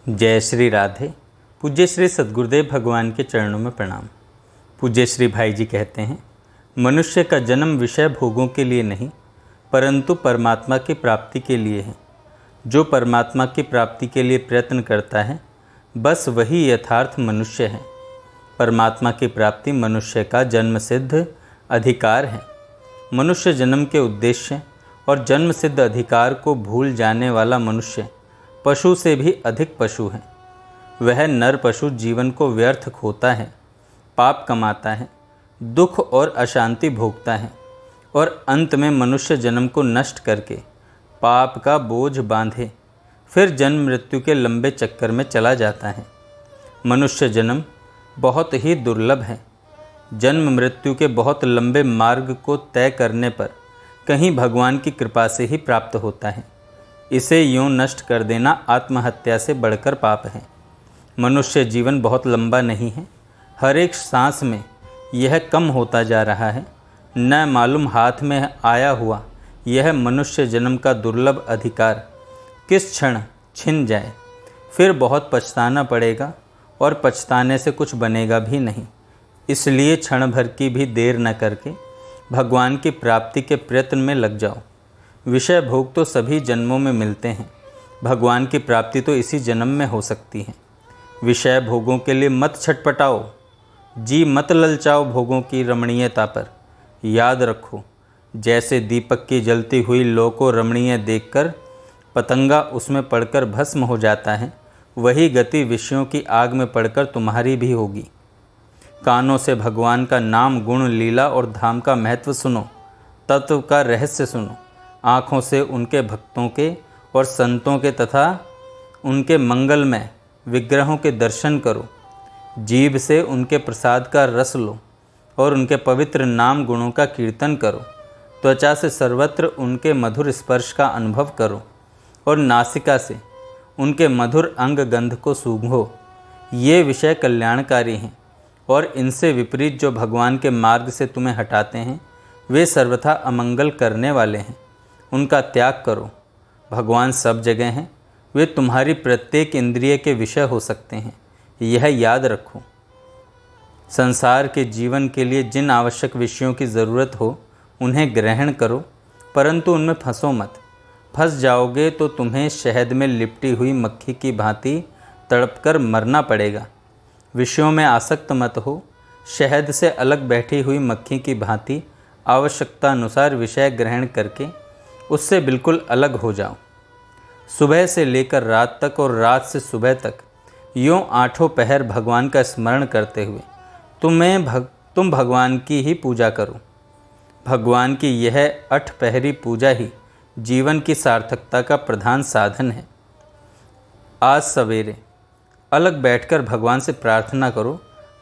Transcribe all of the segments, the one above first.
जय श्री राधे। पूज्य श्री सद्गुरुदेव भगवान के चरणों में प्रणाम। पूज्य श्री भाई जी कहते हैं, मनुष्य का जन्म विषय भोगों के लिए नहीं परंतु परमात्मा की प्राप्ति के लिए है। जो परमात्मा की प्राप्ति के लिए प्रयत्न करता है बस वही यथार्थ मनुष्य है। परमात्मा की प्राप्ति मनुष्य का जन्म सिद्ध अधिकार है। मनुष्य जन्म के उद्देश्य और जन्म सिद्ध अधिकार को भूल जाने वाला मनुष्य पशु से भी अधिक पशु है। वह नर पशु जीवन को व्यर्थ खोता है, पाप कमाता है, दुख और अशांति भोगता है और अंत में मनुष्य जन्म को नष्ट करके पाप का बोझ बांधे फिर जन्म मृत्यु के लंबे चक्कर में चला जाता है। मनुष्य जन्म बहुत ही दुर्लभ है। जन्म मृत्यु के बहुत लंबे मार्ग को तय करने पर कहीं भगवान की कृपा से ही प्राप्त होता है। इसे यूं नष्ट कर देना आत्महत्या से बढ़कर पाप है। मनुष्य जीवन बहुत लंबा नहीं है। हर एक सांस में यह कम होता जा रहा है। न मालूम हाथ में आया हुआ यह मनुष्य जन्म का दुर्लभ अधिकार किस क्षण छिन जाए, फिर बहुत पछताना पड़ेगा और पछताने से कुछ बनेगा भी नहीं। इसलिए क्षण भर की भी देर न करके भगवान की प्राप्ति के प्रयत्न में लग जाओ। विषय भोग तो सभी जन्मों में मिलते हैं, भगवान की प्राप्ति तो इसी जन्म में हो सकती है। विषय भोगों के लिए मत छटपटाओ, जी मत ललचाओ भोगों की रमणीयता पर। याद रखो, जैसे दीपक की जलती हुई लौ को रमणीय देखकर पतंगा उसमें पड़कर भस्म हो जाता है, वही गति विषयों की आग में पड़कर तुम्हारी भी होगी। कानों से भगवान का नाम, गुण, लीला और धाम का महत्व सुनो, तत्व का रहस्य सुनो। आँखों से उनके भक्तों के और संतों के तथा उनके मंगलमय विग्रहों के दर्शन करो। जीभ से उनके प्रसाद का रस लो और उनके पवित्र नाम गुणों का कीर्तन करो। त्वचा से सर्वत्र उनके मधुर स्पर्श का अनुभव करो और नासिका से उनके मधुर अंग गंध को सूंघो। ये विषय कल्याणकारी हैं और इनसे विपरीत जो भगवान के मार्ग से तुम्हें हटाते हैं वे सर्वथा अमंगल करने वाले हैं। उनका त्याग करो। भगवान सब जगह हैं, वे तुम्हारी प्रत्येक इंद्रिय के विषय हो सकते हैं, यह याद रखो। संसार के जीवन के लिए जिन आवश्यक विषयों की ज़रूरत हो उन्हें ग्रहण करो, परंतु उनमें फंसो मत। फंस जाओगे तो तुम्हें शहद में लिपटी हुई मक्खी की भांति तड़पकर मरना पड़ेगा। विषयों में आसक्त मत हो। शहद से अलग बैठी हुई मक्खी की भांति आवश्यकता अनुसार विषय ग्रहण करके उससे बिल्कुल अलग हो जाओ। सुबह से लेकर रात तक और रात से सुबह तक यूँ आठों पहर भगवान का स्मरण करते हुए तुम भगवान की ही पूजा करो। भगवान की यह 8 पहरी पूजा ही जीवन की सार्थकता का प्रधान साधन है। आज सवेरे अलग बैठकर भगवान से प्रार्थना करो।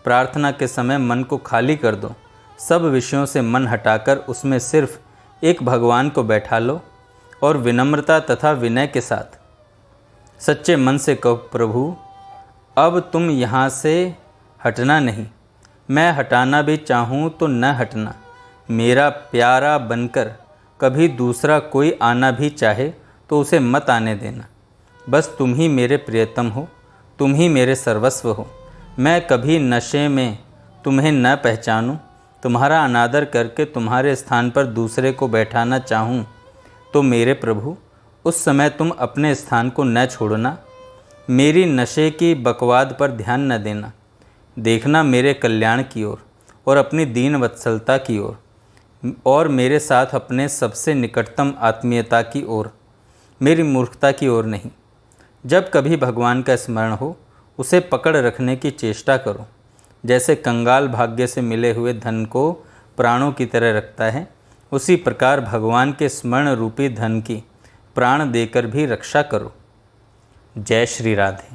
प्रार्थना के समय मन को खाली कर दो। सब विषयों से मन हटाकर उसमें सिर्फ एक भगवान को बैठा लो और विनम्रता तथा विनय के साथ सच्चे मन से कहो, प्रभु अब तुम यहाँ से हटना नहीं। मैं हटाना भी चाहूँ तो न हटना। मेरा प्यारा बनकर कभी दूसरा कोई आना भी चाहे तो उसे मत आने देना। बस तुम ही मेरे प्रियतम हो, तुम ही मेरे सर्वस्व हो। मैं कभी नशे में तुम्हें न पहचानूं, तुम्हारा अनादर करके तुम्हारे स्थान पर दूसरे को बैठाना चाहूँ तो मेरे प्रभु उस समय तुम अपने स्थान को न छोड़ना। मेरी नशे की बकवाद पर ध्यान न देना। देखना मेरे कल्याण की ओर और अपनी दीन वत्सलता की ओर और मेरे साथ अपने सबसे निकटतम आत्मीयता की ओर, मेरी मूर्खता की ओर नहीं। जब कभी भगवान का स्मरण हो उसे पकड़ रखने की चेष्टा करो। जैसे कंगाल भाग्य से मिले हुए धन को प्राणों की तरह रखता है, उसी प्रकार भगवान के स्मरण रूपी धन की प्राण देकर भी रक्षा करो। जय श्री राधे।